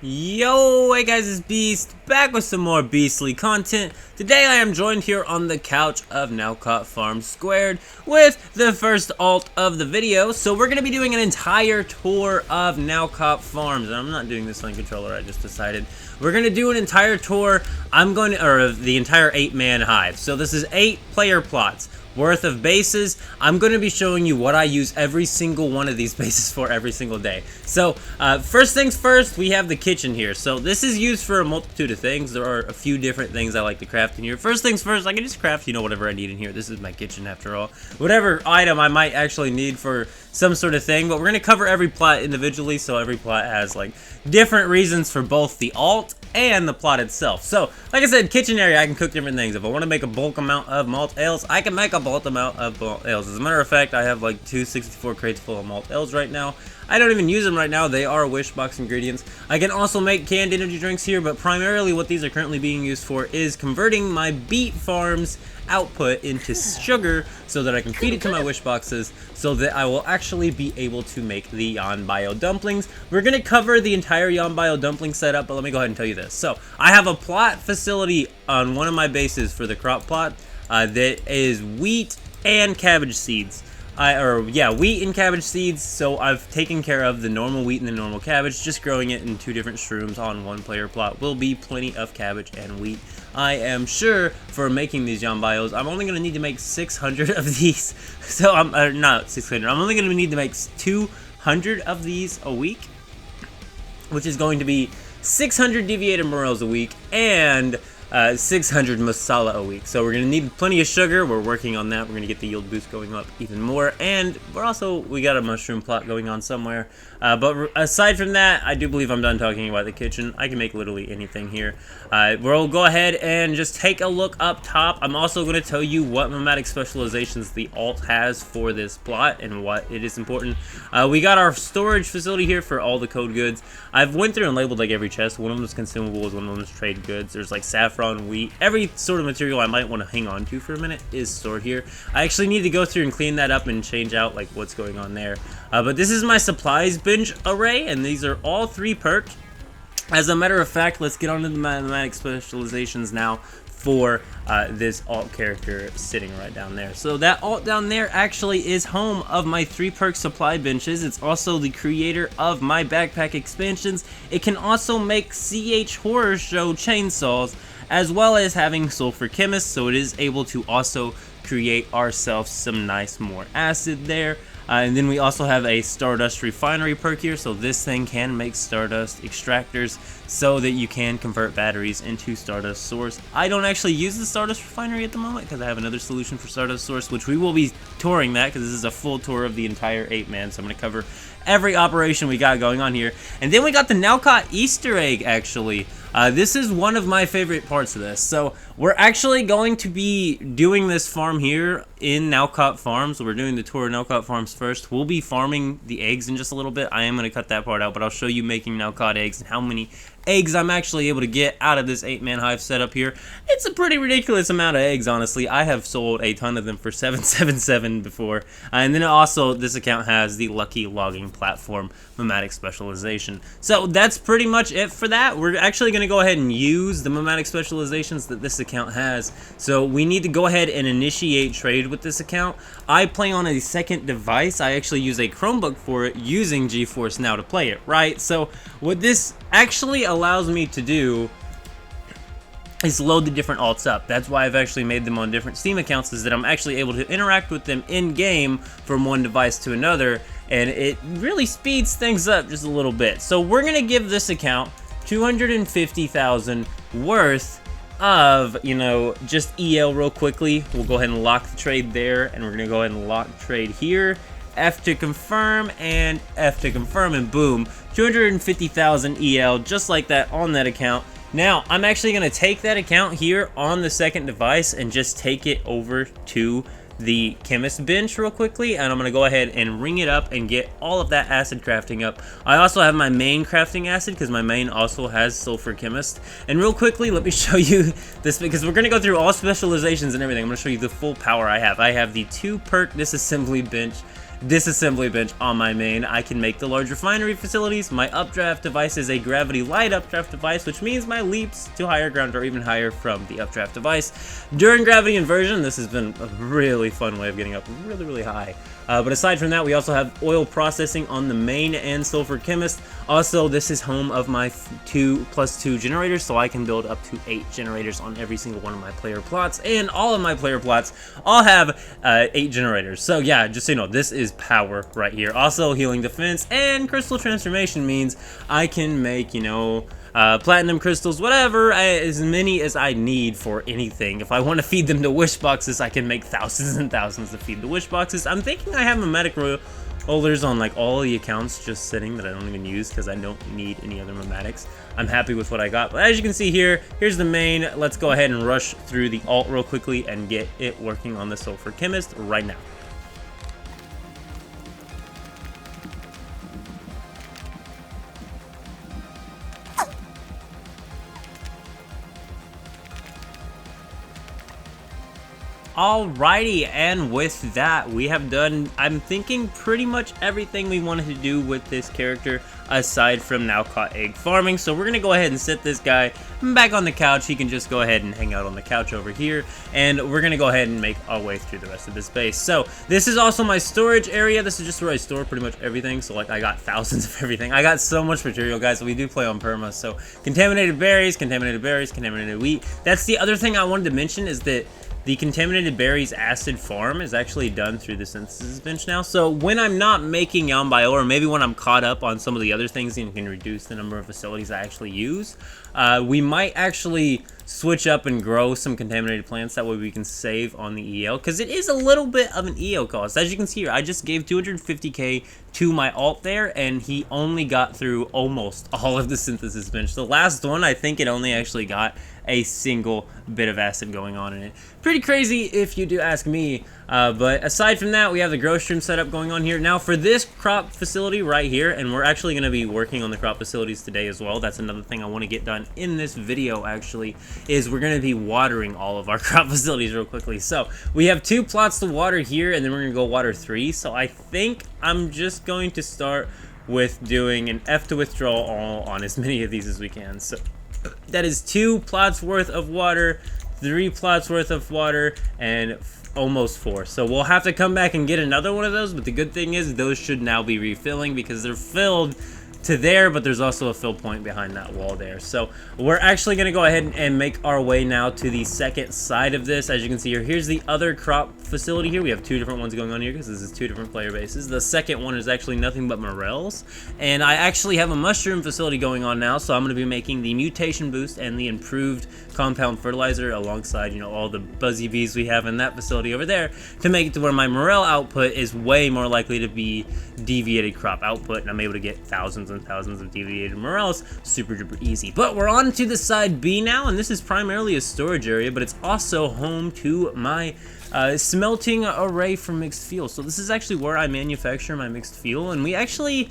Yo, hey guys, it's Beast, back with some more beastly content. Today I am joined here on the couch of Nalcott Farms² with the first alt of the video. So we're going to be doing an entire tour of Nalcott Farms, and I'm not doing this on controller, I just decided. We're going to do an entire tour, the entire 8-man hive. So this is 8 player plots worth of bases. I'm going to be showing you what I use every single one of these bases for every single day. So first things first, we have the kitchen here. So this is used for a multitude of things. There are a few different things I like to craft in here. First things first, I can just craft, whatever I need in here. This is my kitchen after all. Whatever item I might actually need for some sort of thing, but we're going to cover every plot individually, so every plot has like different reasons for both the alt and the plot itself. So, like I said, kitchen area, I can cook different things. If I want to make a bulk amount of malt ales, I can make a bulk amount of malt ales. As a matter of fact, I have like 264 crates full of malt ales right now. I don't even use them right now. They are wish box ingredients. I can also make canned energy drinks here, but primarily what these are currently being used for is converting my beet farms output into sugar so that I can feed it to my wish boxes so that I will actually be able to make the Yon Bio dumplings. We're going to cover the entire Yon Bio dumpling setup, but let me go ahead and tell you this. So I have a plot facility on one of my bases for the crop plot that is wheat and cabbage seeds. Wheat and cabbage seeds. So I've taken care of the normal wheat and the normal cabbage. Just growing it in 2 different shrooms on one player plot will be plenty of cabbage and wheat. I am sure for making these Yon Bios, I'm only going to need to make 600 of these. So I'm not 600. I'm only going to need to make 200 of these a week, which is going to be 600 deviated morels a week and 600 masala a week. So we're going to need plenty of sugar. We're working on that. We're going to get the yield boost going up even more. And we got a mushroom plot going on somewhere. But aside from that, I do believe I'm done talking about the kitchen. I can make literally anything here. We'll go ahead and just take a look up top. I'm also going to tell you what Memetic specializations the alt has for this plot and what it is important. We got our storage facility here for all the code goods. I've went through and labeled like every chest. One of them is consumables, one of them is trade goods. There's like saffron, wheat, every sort of material I might want to hang on to for a minute is stored here. I actually need to go through and clean that up and change out like what's going on there. But this is my supplies bench array, and these are all 3 perked. As a matter of fact, let's get on to the Memetic specializations now for this alt character sitting right down there. So that alt down there actually is home of my 3 perk supply benches. It's also the creator of my backpack expansions. It can also make CH Horror Show chainsaws, as well as having Sulfur Chemist, so it is able to also create ourselves some nice more acid there. And then we also have a Stardust Refinery perk here, so this thing can make Stardust extractors so that you can convert batteries into Stardust Source. I don't actually use the Stardust Refinery at the moment because I have another solution for Stardust Source, which we will be touring that because this is a full tour of the entire 8-man, so I'm going to cover every operation we got going on here. And then we got the Nalcott Easter egg, actually. This is one of my favorite parts of this. So we're actually going to be doing this farm here in Nalcott Farms. We're doing the tour of Nalcott Farms first. We'll be farming the eggs in just a little bit. I am going to cut that part out, but I'll show you making Nalcott eggs and how many eggs I'm actually able to get out of this 8-man hive setup here. It's a pretty ridiculous amount of eggs, honestly. I have sold a ton of them for 777 before. And then also, this account has the Lucky Logging Platform Memetic specialization. So that's pretty much it for that. We're actually going to go ahead and use the Memetic specializations that this account has. So we need to go ahead and initiate trade with this account. I play on a second device. I actually use a Chromebook for it using GeForce Now to play it, right? So what this actually allows me to do is load the different alts up. That's why I've actually made them on different Steam accounts, is that I'm actually able to interact with them in-game from one device to another, and it really speeds things up just a little bit. So we're going to give this account 250,000 worth of, just EL real quickly. We'll go ahead and lock the trade there, and we're going to go ahead and lock the trade here. F to confirm, and F to confirm, and boom, 250,000 EL, just like that on that account. Now, I'm actually going to take that account here on the second device and just take it over to the chemist bench real quickly, and I'm going to go ahead and ring it up and get all of that acid crafting up. I also have my main crafting acid because my main also has sulfur chemist. And real quickly, let me show you this because we're going to go through all specializations and everything. I'm going to show you the full power I have. I have the 2 perk disassembly bench disassembly bench on my main. I can make the large refinery facilities. My updraft device is a gravity light updraft device, which means my leaps to higher ground are even higher from the updraft device. During gravity inversion, this has been a really fun way of getting up really high. But aside from that, we also have oil processing on the main and sulfur chemist. Also, this is home of my 2+2 generators, so I can build up to 8 generators on every single one of my player plots, and all of my player plots all have 8 generators. So yeah, just so you know, this is power right here. Also, healing defense and crystal transformation means I can make, you know, platinum crystals, whatever, as many as I need for anything. If I want to feed them to wish boxes, I can make thousands and thousands to feed the wish boxes. I'm thinking I have Memetic rollers on like all the accounts just sitting that I don't even use because I don't need any other Memetics. I'm happy with what I got. But as you can see here, here's the main. Let's go ahead and rush through the alt real quickly and get it working on the sulfur chemist right now. Alrighty, and with that, we have done, I'm thinking, pretty much everything we wanted to do with this character, aside from Nalcott egg farming. So we're going to go ahead and sit this guy back on the couch. He can just go ahead and hang out on the couch over here, and we're going to go ahead and make our way through the rest of this base. So this is also my storage area. This is just where I store pretty much everything. So like I got thousands of everything. I got so much material, guys. So we do play on perma. So contaminated berries, contaminated wheat. That's the other thing I wanted to mention, is that the contaminated berries acid farm is actually done through the synthesis bench now. So when I'm not making Yambio, or maybe when I'm caught up on some of the other things and can reduce the number of facilities I actually use, we might actually switch up and grow some contaminated plants. That way we can save on the EL, because it is a little bit of an EL cost. As you can see here, I just gave 250k to my alt there, and he only got through almost all of the synthesis bench. The last one, I think it only actually got a single bit of acid going on in it. Pretty crazy if you do ask me. But aside from that, we have the grow stream setup going on here. Now for this crop facility right here, and we're actually going to be working on the crop facilities today as well. That's another thing I want to get done in this video actually, is we're going to be watering all of our crop facilities real quickly. So we have 2 plots to water here, and then we're going to go water 3. So I think I'm just going to start with doing an F to withdraw all on as many of these as we can. So that is 2 plots worth of water, 3 plots worth of water, and almost 4. So we'll have to come back and get another one of those, but the good thing is those should now be refilling because they're filled to there, but there's also a fill point behind that wall there. So we're actually going to go ahead and make our way now to the second side of this. As you can see here, here's the other crop facility here. We have 2 different ones going on here because this is 2 different player bases. The second one is actually nothing but morels, and I actually have a mushroom facility going on now, so I'm going to be making the mutation boost and the improved compound fertilizer alongside, you know, all the buzzy bees we have in that facility over there, to make it to where my morel output is way more likely to be deviated crop output, and I'm able to get thousands and thousands of deviated morels super duper easy. But we're on to the side B now, and this is primarily a storage area, but it's also home to my smelting array for mixed fuel. So this is actually where I manufacture my mixed fuel, and we actually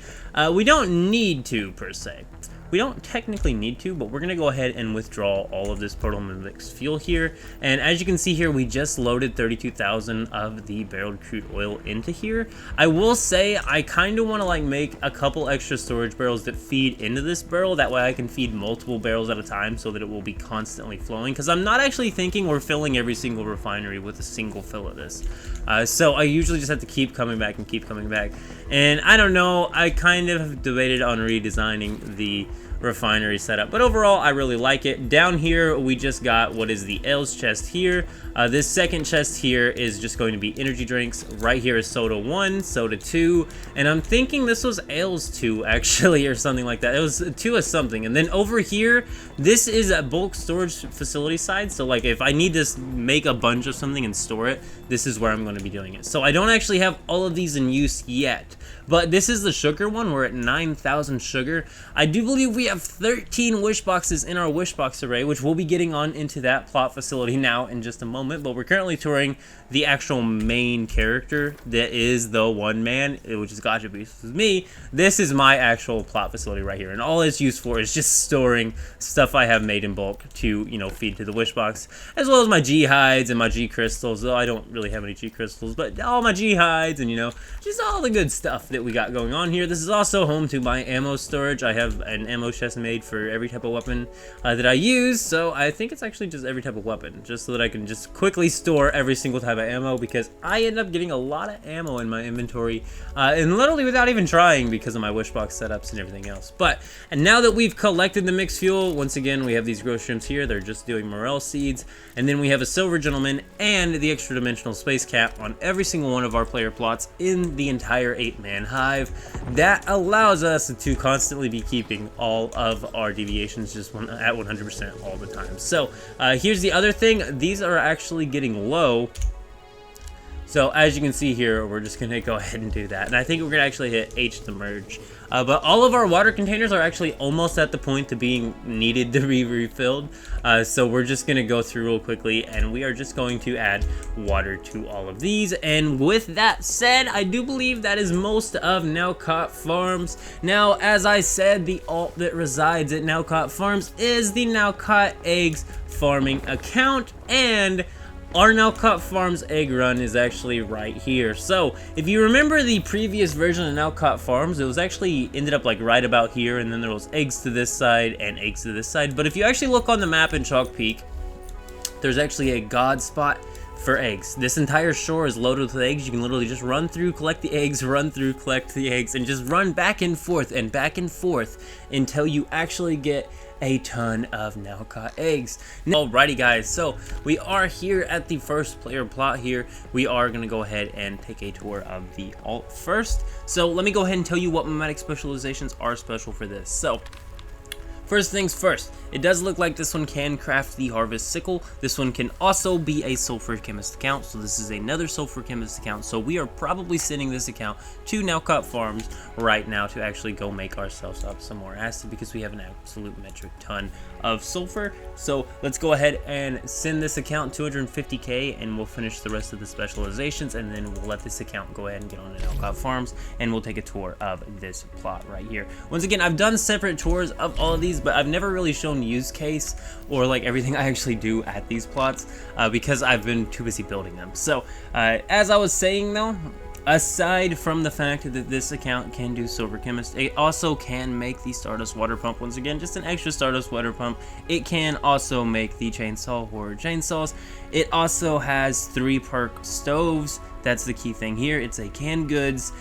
we don't need to per se. We don't technically need to, but we're going to go ahead and withdraw all of this portal mixed fuel here. And as you can see here, we just loaded 32,000 of the barreled crude oil into here. I will say I kind of want to like make a couple extra storage barrels that feed into this barrel. That way I can feed multiple barrels at a time so that it will be constantly flowing. Because I'm not actually thinking we're filling every single refinery with a single fill of this. So I usually just have to keep coming back and keep coming back. And I don't know, I kind of have debated on redesigning the refinery setup, but overall I really like it. Down here we just got what is the ales chest here. This second chest here is just going to be energy drinks. Right here is soda 1, soda 2, and I'm thinking this was ales 2 actually, or something like that. It was 2 of something. And then over here, this is a bulk storage facility side, so like if I need to make a bunch of something and store it, this is where I'm going to be doing it. So I don't actually have all of these in use yet, but this is the sugar one. We're at 9,000 sugar. I do believe we have 13 wish boxes in our wish box array, which we'll be getting on into that plot facility now in just a moment. But we're currently touring the actual main character that is the one man, which is Gotcha Beast. This is me. This is my actual plot facility right here, and all it's used for is just storing stuff I have made in bulk to, you know, feed to the wish box, as well as my G hides and my G crystals. Though I don't really have any G crystals, but all my G hides and, you know, just all the good stuff that we got going on here. This is also home to my ammo storage. I have an ammo chest made for every type of weapon that I use, so I think it's actually just every type of weapon, just so that I can just quickly store every single type of ammo, because I end up getting a lot of ammo in my inventory, and literally without even trying, because of my wish box setups and everything else. And now that we've collected the mixed fuel, once again we have these grow shrimps here. They're just doing morel seeds, and then we have a silver gentleman and the extra dimensional space cap on every single one of our player plots in the entire 8-man hive. That allows us to constantly be keeping all of our deviations just at 100% all the time. So here's the other thing. These are actually getting low. So as you can see here, we're just gonna go ahead and do that. And I think we're gonna actually hit H to merge. But all of our water containers are actually almost at the point to being needed to be refilled. So we're just gonna go through real quickly, and we are just going to add water to all of these. And with that said, I do believe that is most of Nalcott Farms. Now, as I said, the alt that resides at Nalcott Farms is the Nalcott Eggs farming account, and our Nalcott Farms egg run is actually right here. So if you remember the previous version of Nalcott Farms, it was actually ended up like right about here, and then there was eggs to this side and eggs to this side. But if you actually look on the map in Chalk Peak, there's actually a god spot for eggs. This entire shore is loaded with eggs. You can literally just run through, collect the eggs, run through, collect the eggs, and just run back and forth until you actually get a ton of Nalcott eggs. Alrighty guys, so we are here at the first player plot here. We are going to go ahead and take a tour of the alt first. So let me go ahead and tell you what Memetic specializations are special for this. So first things first, it does look like this one can craft the harvest sickle. This one can also be a sulfur chemist account, so this is another sulfur chemist account. So we are probably sending this account to Nalcott Farms right now to actually go make ourselves up some more acid, because we have an absolute metric ton of sulfur. So let's go ahead and send this account 250k, and we'll finish the rest of the specializations, and then we'll let this account go ahead and get on to Nalcott Farms, and we'll take a tour of this plot right here. Once again, I've done separate tours of all of these, but I've never really shown use case or like everything I actually do at these plots because I've been too busy building them. So as I was saying though, aside from the fact that this account can do silver chemist, it also can make the Stardust water pump. Once again, just an extra Stardust water pump. It can also make the chainsaw horror chainsaws. It also has 3 perk stoves. That's the key thing here. It's a canned goods,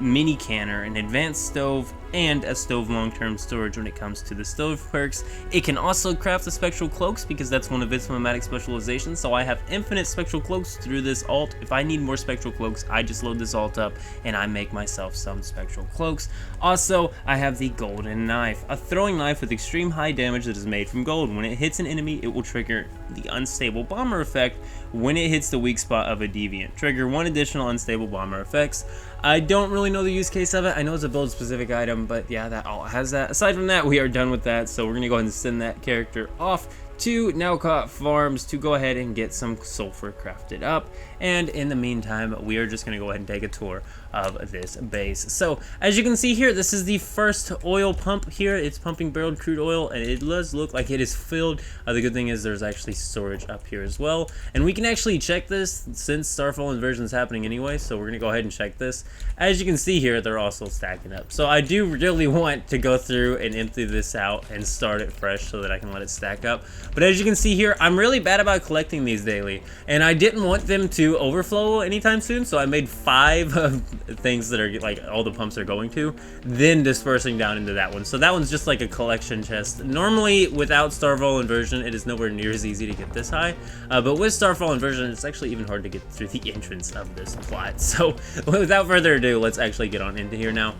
mini canner, an advanced stove, and a stove long-term storage when it comes to the stove perks. It can also craft the spectral cloaks, because that's one of its Memetic specializations. So I have infinite spectral cloaks through this alt. If I need more spectral cloaks, I just load this alt up and I make myself some spectral cloaks. Also, I have the golden knife, a throwing knife with extreme high damage that is made from gold. When it hits an enemy, it will trigger the unstable bomber effect when it hits the weak spot of a deviant. Trigger 1 additional unstable bomber effects. I don't really know the use case of it. I know it's a build specific item, but yeah, that all has that. Aside from that, we are done with that, so we're gonna go ahead and send that character off to Nalcott Farms to go ahead and get some sulfur crafted up. And in the meantime, we are just going to go ahead and take a tour of this base. So as you can see here, this is the first oil pump here. It's pumping barreled crude oil, and it does look like it is filled. The good thing is there's actually storage up here as well, and we can actually check this since Starfall inversion is happening anyway. So we're going to go ahead and check this. As you can see here, they're also stacking up. So I do really want to go through and empty this out and start it fresh so that I can let it stack up. But as you can see here, I'm really bad about collecting these daily, and I didn't want them to overflow anytime soon, so I made 5 things that are like all the pumps are going to, then dispersing down into that one. So that one's just like a collection chest. Normally, without Starfall inversion, it is nowhere near as easy to get this high, but with Starfall inversion, it's actually even hard to get through the entrance of this plot. So without further ado, let's actually get on into here now.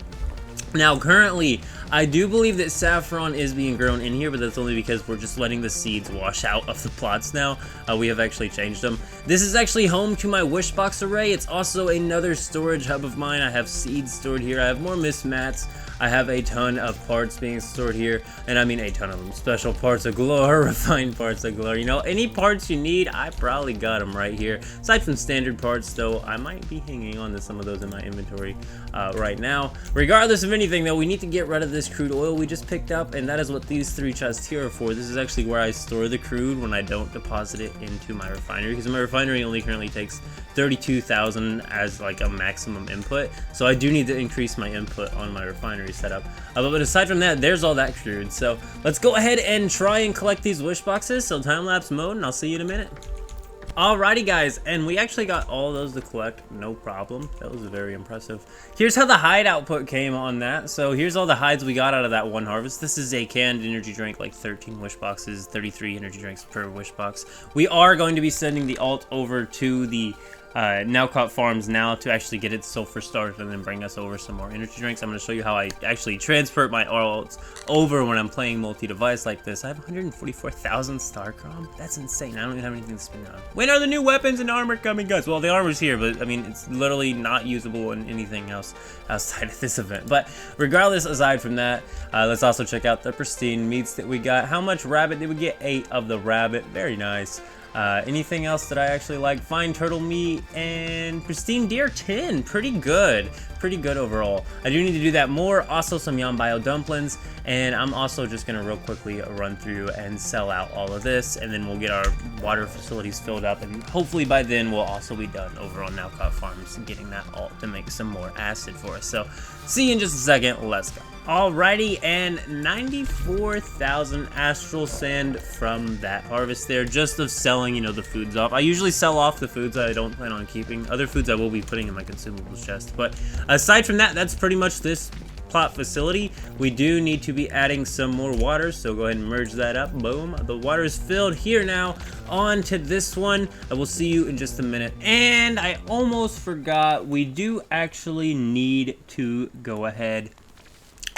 Now, currently, I do believe that saffron is being grown in here, but that's only because we're just letting the seeds wash out of the plots now. We have actually changed them. This is actually home to my wish box array. It's also another storage hub of mine. I have seeds stored here. I have more mist mats. I have a ton of parts being stored here, and I mean a ton of them. Special parts galore, refined parts galore. You know, any parts you need, I probably got them right here. Aside from standard parts, though, I might be hanging on to some of those in my inventory right now. Regardless of anything, though, we need to get rid of this crude oil we just picked up, and that is what these 3 chests here are for. This is actually where I store the crude when I don't deposit it into my refinery, because my refinery only currently takes 32,000 as like a maximum input, so I do need to increase my input on my refinery setup. But aside from that, there's all that crude. So let's go ahead and try and collect these wish boxes. So time-lapse mode, and I'll see you in a minute. Alrighty guys, and we actually got all those to collect, no problem. That was very impressive. Here's how the hide output came on that. So here's all the hides we got out of that one harvest. This is a canned energy drink, like 13 wish boxes, 33 energy drinks per wish box. We are going to be sending the alt over to the Nalcott Farms now to actually get it sulfur started and then bring us over some more energy drinks. I'm going to show you how I actually transfer my alts over when I'm playing multi-device like this. I have 144,000 star crom. That's insane. I don't even have anything to spend on. When are the new weapons and armor coming, guys? Well, the armor's here, but I mean, it's literally not usable in anything else outside of this event. But regardless, aside from that, let's also check out the pristine meats that we got. How much rabbit did we get? 8 of the rabbit. Very nice. Anything else that I actually like? Fine turtle meat and pristine deer 10. Pretty good overall. I do need to do that more. Also some Yon Bio dumplings, and I'm also just gonna real quickly run through and sell out all of this, and then we'll get our water facilities filled up, and hopefully by then we'll also be done over on Nalcott Farms getting that alt to make some more acid for us. So see you in just a second. Let's go. Alrighty, and 94,000 astral sand from that harvest there, just of selling, you know, the foods off. I usually sell off the foods I don't plan on keeping. Other foods I will be putting in my consumables chest. But aside from that, that's pretty much this plot facility. We do need to be adding some more water, so go ahead and merge that up. Boom. The water is filled here now. On to this one. I will see you in just a minute. And I almost forgot, we do actually need to go ahead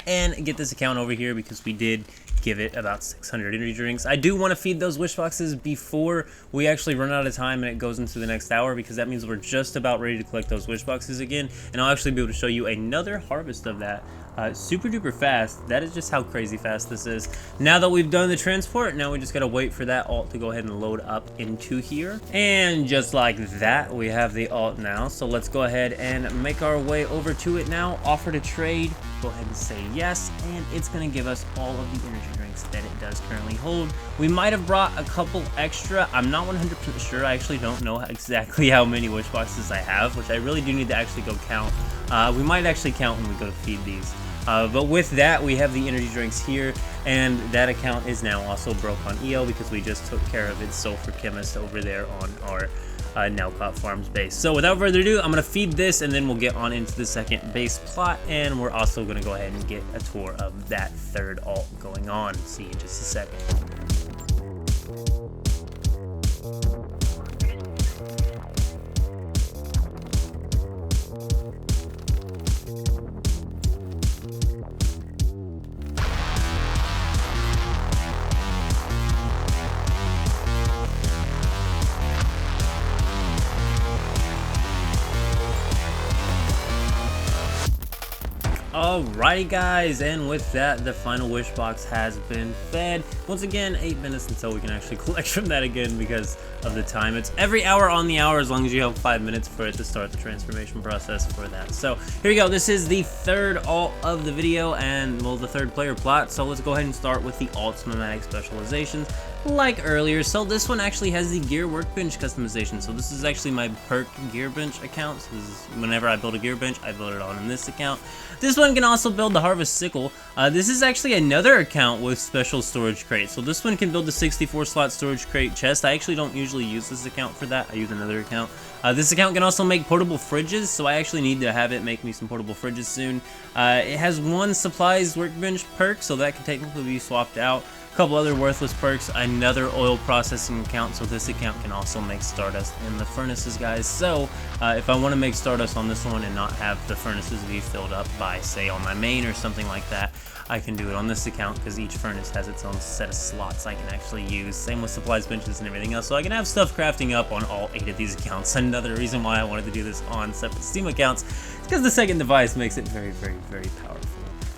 and get this account over here because we did give it about 600 energy drinks. I do want to feed those wish boxes before we actually run out of time and it goes into the next hour, because that means we're just about ready to collect those wish boxes again, and I'll actually be able to show you another harvest of that super duper fast. That is just how crazy fast this is. Now that we've done the transport, now we just gotta wait for that alt to go ahead and load up into here, and just like that, we have the alt now. So let's go ahead and make our way over to it now. Offer to trade, go ahead and say yes, and it's gonna give us all of the energy drinks that it does currently hold. We might have brought a couple extra. I'm not 100% sure. I actually don't know exactly how many wish boxes I have, which I really do need to actually go count. We might actually count when we go to feed these. But with that, we have the energy drinks here, and that account is now also broke on EO because we just took care of its sulfur chemist over there on our Nalcott Farms base. So without further ado, I'm going to feed this, and then we'll get on into the second base plot, and we're also going to go ahead and get a tour of that third alt going on. See you in just a second. Alrighty guys, and with that, the final wish box has been fed. Once again, 8 minutes until we can actually collect from that again because of the time. It's every hour on the hour as long as you have 5 minutes for it to start the transformation process for that. So here we go. This is the third alt of the video, and well, the third player plot. So let's go ahead and start with the alts Memetic Specializations like earlier. So this one actually has the gear workbench customization. So this is actually my perk gear bench account. So this is whenever I build a gear bench, I build it on in this account. This one can also build the harvest sickle. This is actually another account with special storage crate. So this one can build the 64 slot storage crate chest. I actually don't usually use this account for that. I use another account. This account can also make portable fridges, so I actually need to have it make me some portable fridges soon. It has one supplies workbench perk, so that can technically be swapped out. A couple other worthless perks, another oil processing account, so this account can also make stardust in the furnaces, guys. So if I want to make stardust on this one and not have the furnaces be filled up by, say, on my main or something like that, I can do it on this account because each furnace has its own set of slots I can actually use. Same with supplies benches and everything else, so I can have stuff crafting up on all 8 of these accounts. Another reason why I wanted to do this on separate Steam accounts is because the second device makes it very, very, very powerful.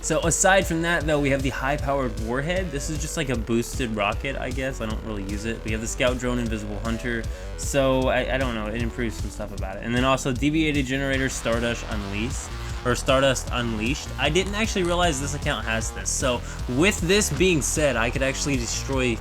So aside from that though, we have the high-powered warhead. This is just like a boosted rocket, I guess. I don't really use it. We have the scout drone invisible hunter. So I don't know, it improves some stuff about it. And then also deviated generator Stardust Unleashed. I didn't actually realize this account has this. So with this being said, I could actually destroy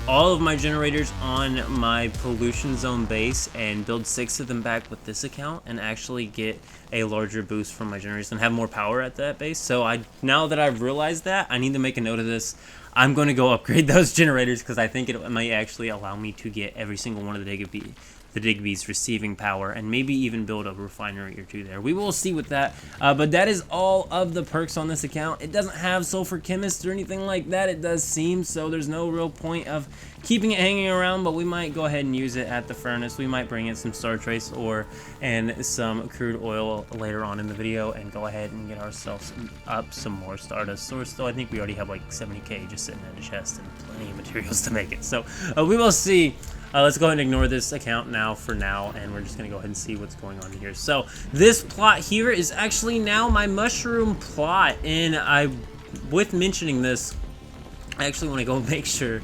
all of my generators on my pollution zone base and build 6 of them back with this account and actually get a larger boost from my generators and have more power at that base. So now that I've realized that, I need to make a note of this. I'm going to go upgrade those generators because I think it might actually allow me to get every single one of the Digby's receiving power and maybe even build a refinery or 2 there. We will see with that, but that is all of the perks on this account. It doesn't have Sulfur Chemist or anything like that, it does seem, so there's no real point of keeping it hanging around, but we might go ahead and use it at the furnace. We might bring in some StarTrace ore and some crude oil later on in the video and go ahead and get ourselves up some more Stardust source. Though I think we already have like 70k just sitting in a chest and plenty of materials to make it. So we will see. Let's go ahead and ignore this account now for now, and we're just going to go ahead and see what's going on here. So this plot here is actually now my mushroom plot, and with mentioning this, I actually want to go make sure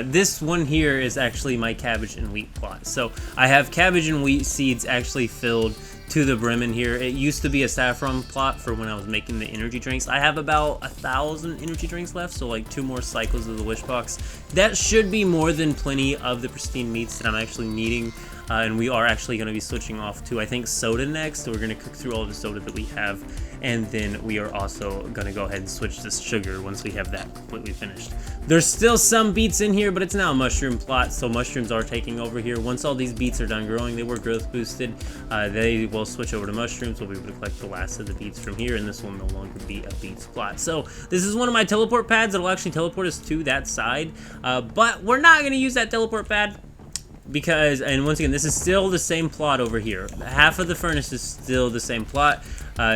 this one here is actually my cabbage and wheat plot. So I have cabbage and wheat seeds actually filled to the brim in here. It used to be a saffron plot for when I was making the energy drinks. I have about 1,000 energy drinks left, so like 2 more cycles of the wish box. That should be more than plenty of the pristine meats that I'm actually needing. And we are actually going to be switching off to, I think, soda next. So we're going to cook through all of the soda that we have, and then we are also going to go ahead and switch to sugar once we have that completely finished. There's still some beets in here, but it's now a mushroom plot, so mushrooms are taking over here. Once all these beets are done growing, they were growth boosted. They will switch over to mushrooms. We'll be able to collect the last of the beets from here, and this will no longer be a beets plot. So this is one of my teleport pads that will actually teleport us to that side, but we're not going to use that teleport pad. Because, and once again, this is still the same plot over here. Half of the furnace is still the same plot.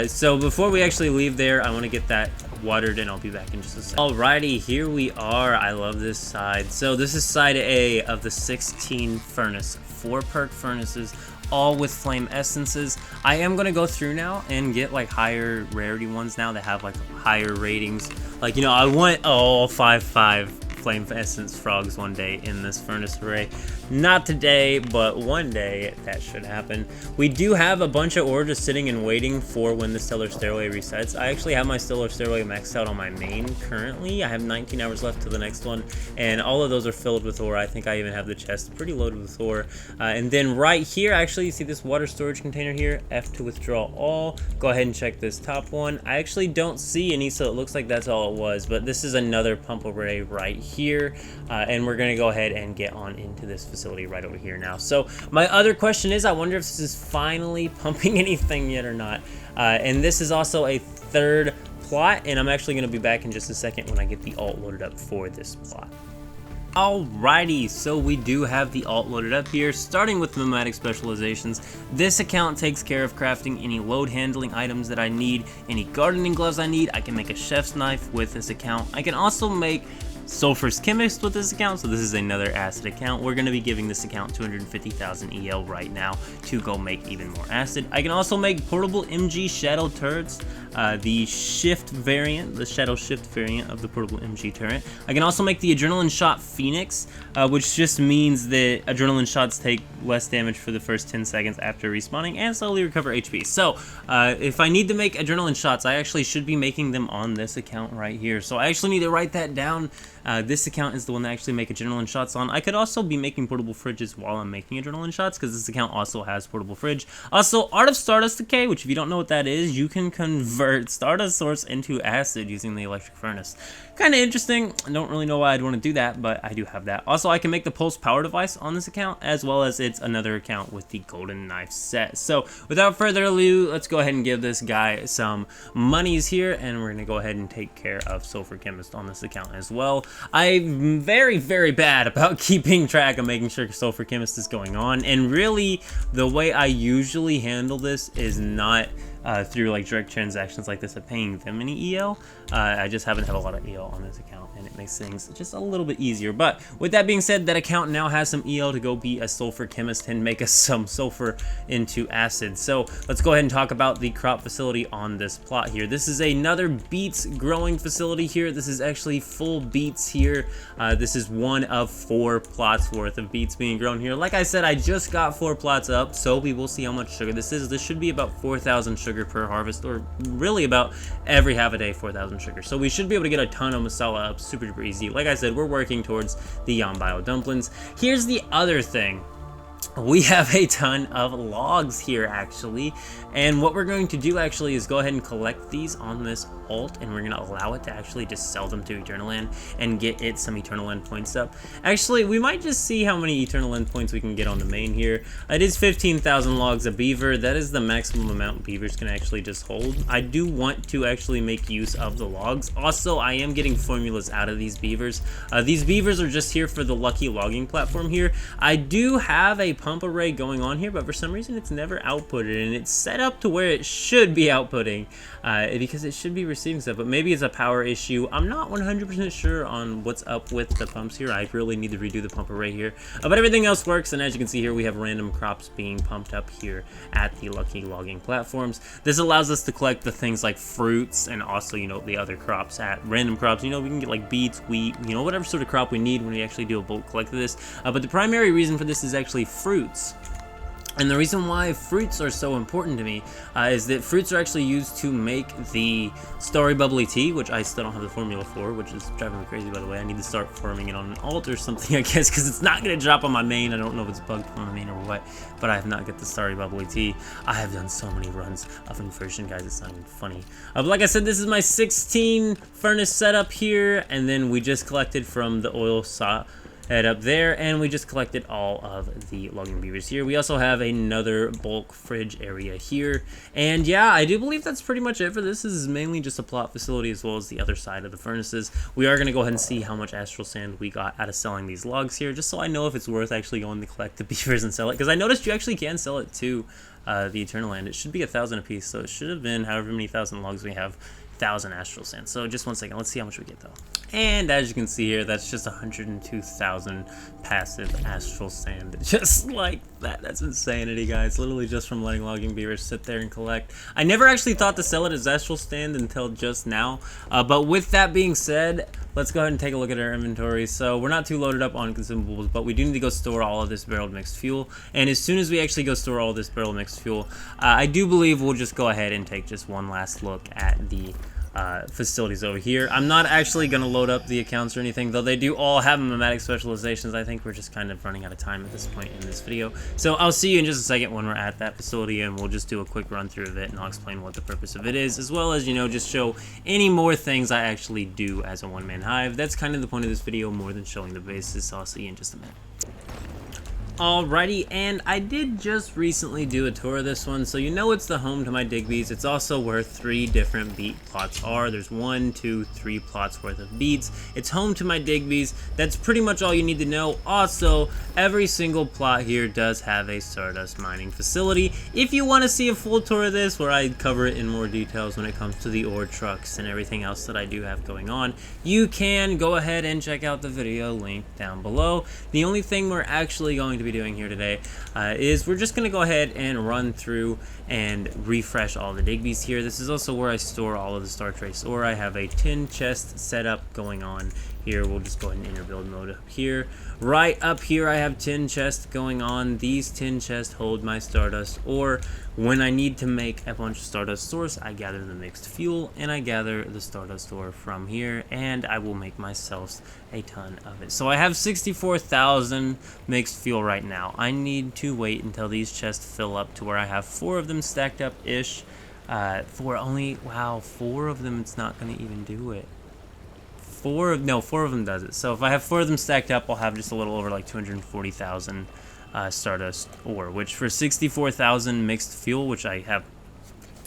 So before we actually leave there, I want to get that watered, and I'll be back in just a second. Alrighty, here we are. I love this side. So this is side A of the 16 furnace. 4 perk furnaces, all with flame essences. I am going to go through now and get like higher rarity ones now that have like higher ratings. Like, you know, I want all 5 flame essence frogs one day in this furnace array. Not today, but one day that should happen. We do have a bunch of ore just sitting and waiting for when the Stellar Stairway resets. I actually have my Stellar Stairway maxed out on my main currently. I have 19 hours left to the next one, and all of those are filled with ore. I think I even have the chest pretty loaded with ore. And then right here, actually, you see this water storage container here, F to withdraw all. Go ahead and check this top one. I actually don't see any, so it looks like that's all it was, but this is another pump array right here, and we're gonna go ahead and get on into this facility right over here now. So my other question is, I wonder if this is finally pumping anything yet or not. And this is also a 3rd plot, and I'm actually going to be back in just a second when I get the alt loaded up for this plot. Alrighty, so we do have the alt loaded up here, starting with Memetic Specializations. This account takes care of crafting any load handling items that I need, any gardening gloves I need. I can make a chef's knife with this account. I can also make Sulfur's Chemist with this account, so this is another acid account. We're going to be giving this account 250,000 EL right now to go make even more acid. I can also make portable MG Shadow turrets, the shift variant, the Shadow Shift variant of the portable MG turret. I can also make the Adrenaline Shot Phoenix, which just means that Adrenaline shots take less damage for the first 10 seconds after respawning and slowly recover HP. So if I need to make Adrenaline shots, I actually should be making them on this account right here. So I actually need to write that down. This account is the one that actually make adrenaline shots on. I could also be making portable fridges while I'm making adrenaline shots, because this account also has portable fridge. Also, Art of Stardust Decay, which if you don't know what that is, you can convert Stardust Source into acid using the electric furnace. Kind of interesting. I don't really know why I'd want to do that, but I do have that. Also, I can make the Pulse Power Device on this account, as well as it's another account with the Golden Knife set. So, without further ado, let's go ahead and give this guy some monies here, and we're going to go ahead and take care of Sulfur Chemist on this account as well. I'm very, very bad about keeping track of making sure Sulfur Chemist is going on, and really, the way I usually handle this is not through like direct transactions like this of paying them any EL. I just happen to have a lot of EL on this account, and it makes things just a little bit easier. But with that being said, that account now has some EL to go be a sulfur chemist and make us some sulfur into acid. So let's go ahead and talk about the crop facility on this plot here. This is another beets growing facility here. This is actually full beets here. This is one of 4 plots worth of beets being grown here. Like I said, I just got 4 plots up, so we will see how much sugar this is. This should be about 4,000 sugar per harvest, or really about every half a day 4,000 sugar. So we should be able to get a ton of masala up super duper easy. Like I said, we're working towards the Yambio dumplings. Here's the other thing. We have a ton of logs here actually, and what we're going to do actually is go ahead and collect these on this alt, and we're going to allow it to actually just sell them to Eternal End and get it some Eternal End points up. Actually, we might just see how many Eternal End points we can get on the main here. It is 15,000 logs a beaver. That is the maximum amount beavers can actually just hold. I do want to actually make use of the logs. Also, I am getting formulas out of these beavers. These beavers are just here for the lucky logging platform here. I do have a pump array going on here, but for some reason it's never outputted, and it's set up to where it should be outputting because it should be receiving stuff, but maybe it's a power issue. I'm not 100% sure on what's up with the pumps here. I really need to redo the pump array here, but everything else works, and as you can see here, we have random crops being pumped up here at the lucky logging platforms. This allows us to collect the things like fruits and also, you know, the other crops at random crops. You know, we can get like beets, wheat, you know, whatever sort of crop we need when we actually do a bulk collect of this, but the primary reason for this is actually fruits. And the reason why fruits are so important to me is that fruits are actually used to make the starry bubbly tea, which I still don't have the formula for, which is driving me crazy, by the way. I need to start farming it on an alt or something, I guess, because it's not going to drop on my main. I don't know if it's bugged on my main or what, but I have not got the starry bubbly tea. I have done so many runs of inversion, guys, it's not even funny. But like I said, this is my 16 furnace setup here, and then we just collected from the oil saw head up there, and we just collected all of the logging beavers here. We also have another bulk fridge area here, and yeah, I do believe that's pretty much it for this. This is mainly just a plot facility as well as the other side of the furnaces. We are going to go ahead and see how much astral sand we got out of selling these logs here, just so I know if it's worth actually going to collect the beavers and sell it, because I noticed you actually can sell it to the Eternal End. It should be 1,000 a piece, so it should have been however many thousand logs we have, 1,000 astral sand. So just one second, let's see how much we get though. And as you can see here, that's just 102,000 passive astral sand, just like that. That's insanity, guys. Literally just from letting logging beavers sit there and collect. I never actually thought to sell it as astral sand until just now, but with that being said, let's go ahead and take a look at our inventory. So we're not too loaded up on consumables, but we do need to go store all of this barreled mixed fuel, and as soon as we actually go store all this barreled mixed fuel, I do believe we'll just go ahead and take just one last look at the facilities over here. I'm not actually going to load up the accounts or anything, though they do all have Memetic specializations. I think we're just kind of running out of time at this point in this video. So I'll see you in just a second when we're at that facility, and we'll just do a quick run through of it, and I'll explain what the purpose of it is, as well as, you know, just show any more things I actually do as a one-man hive. That's kind of the point of this video, more than showing the bases, so I'll see you in just a minute. Alrighty, and I did just recently do a tour of this one, so you know it's the home to my Digbees. It's also where 3 different beet plots are. There's 1, 2, 3 plots worth of beets. It's home to my Digbees. That's pretty much all you need to know. Also, every single plot here does have a Stardust mining facility. If you want to see a full tour of this, where I cover it in more details when it comes to the ore trucks and everything else that I do have going on, you can go ahead and check out the video link down below. The only thing we're actually going to be doing here today is we're just going to go ahead and run through and refresh all the Digbees here. This is also where I store all of the StarTrace ore. I have a tin chest setup going on here. We'll just go ahead and enter build mode up here. Right up here I have tin chests going on. These tin chests hold my Stardust ore. When I need to make a bunch of Stardust source, I gather the mixed fuel and I gather the Stardust ore from here, and I will make myself a ton of it. So I have 64,000 mixed fuel right now. I need to wait until these chests fill up to where I have 4 of them stacked up ish. For only, wow, 4 of them, it's not going to even do it. 4 of them does it. So if I have 4 of them stacked up, I'll have just a little over like 240,000 Stardust ore, which for 64,000 mixed fuel, which I have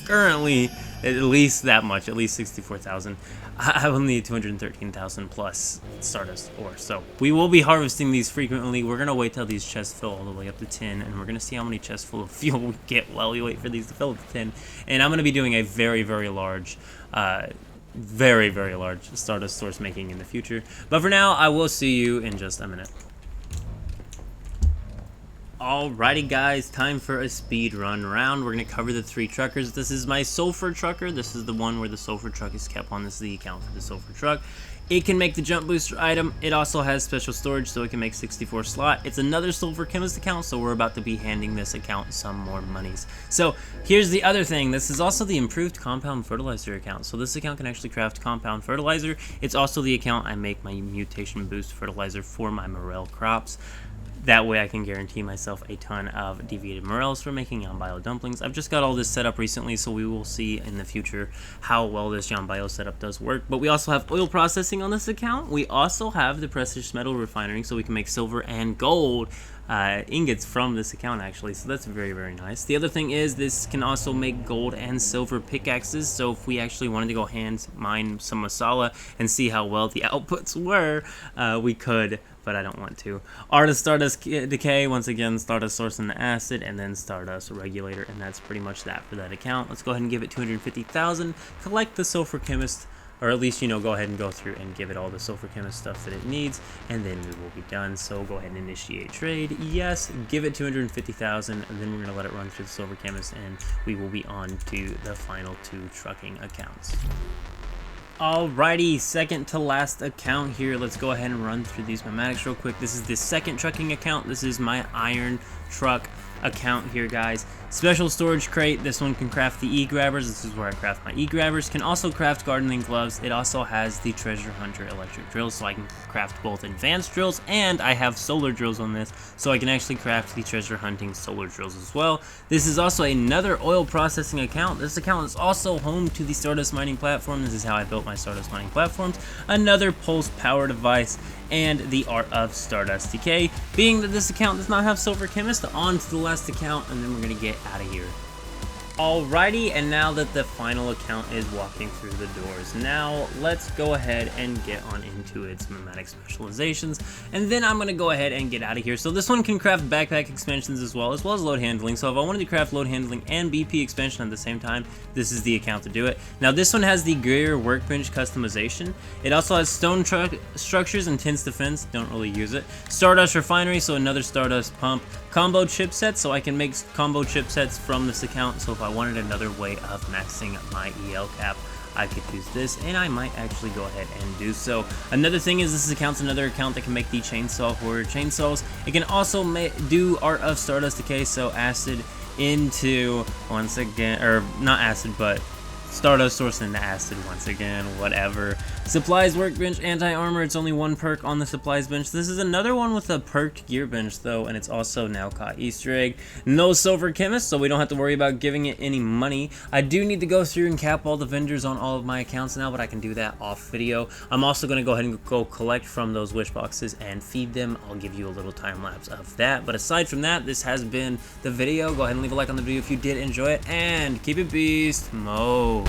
currently at least that much, at least 64,000. I will need 213,000 plus Stardust ore. So we will be harvesting these frequently. We're going to wait till these chests fill all the way up to 10, and we're going to see how many chests full of fuel we get while we wait for these to fill up to 10. And I'm going to be doing a very, very large Stardust source making in the future. But for now, I will see you in just a minute. Alrighty guys, time for a speed run round. We're going to cover the 3 truckers. This is my sulfur trucker. This is the one where the sulfur truck is kept on. This is the account for the sulfur truck. It can make the jump booster item. It also has special storage, so it can make 64 slot. It's another sulfur chemist account, so we're about to be handing this account some more monies. So here's the other thing. This is also the improved compound fertilizer account. So this account can actually craft compound fertilizer. It's also the account I make my mutation boost fertilizer for my morel crops. That way I can guarantee myself a ton of deviated morels for making Yambio dumplings. I've just got all this set up recently, so we will see in the future how well this Yambio setup does work. But we also have oil processing on this account. We also have the precious metal refinery, so we can make silver and gold ingots from this account actually, so that's very, very nice. The other thing is this can also make gold and silver pickaxes, so if we actually wanted to go hand mine some masala and see how well the outputs were, we could, but I don't want to. Art of Stardust Decay, once again, Stardust Source and Acid, and then Stardust Regulator, and that's pretty much that for that account. Let's go ahead and give it 250,000, collect the Sulfur Chemist, or at least, you know, go ahead and go through and give it all the Sulfur Chemist stuff that it needs, and then we will be done. So go ahead and initiate trade. Yes, give it 250,000, and then we're going to let it run through the Sulfur Chemist, and we will be on to the final 2 trucking accounts. Alrighty, second to last account here. Let's go ahead and run through these Memetics real quick. This is the second trucking account. This is my iron truck account here, guys. Special storage crate. This one can craft the e-grabbers. This is where I craft my e-grabbers. Can also craft gardening gloves. It also has the treasure hunter electric drills, so I can craft both advanced drills, and I have solar drills on this, so I can actually craft the treasure hunting solar drills as well. This is also another oil processing account. This account is also home to the Stardust mining platform. This is how I built my Stardust mining platforms. Another pulse power device, and the Art of Stardust Decay. Being that this account does not have Silver Chemist, on to the last account, and then we're going to get out of here. Alrighty, and now that the final account is walking through the doors, now let's go ahead and get on into its Memetic specializations, and then I'm going to go ahead and get out of here. So this one can craft backpack expansions as well as load handling. So if I wanted to craft load handling and BP expansion at the same time, this is the account to do it. Now this one has the Greer workbench customization. It also has stone structures and Tin's defense, don't really use it. Stardust refinery, so another Stardust pump. Combo chipsets, so I can make combo chipsets from this account, so if I wanted another way of maxing my EL cap, I could use this, and I might actually go ahead and do so. Another thing is this account's another account that can make the chainsaw horror chainsaws. It can also do Art of Stardust Decay, so acid into, once again, or not acid, but Stardust Source into acid once again, whatever. Supplies workbench, anti-armor, it's only 1 perk on the supplies bench. This is another one with a perked gear bench though, and it's also Nalcott Easter egg. No silver chemist, so we don't have to worry about giving it any money. I do need to go through and cap all the vendors on all of my accounts now, but I can do that off video. I'm also going to go ahead and go collect from those wish boxes and feed them. I'll give you a little time lapse of that, but aside from that, this has been the video. Go ahead and leave a like on the video if you did enjoy it, and keep it beast mode.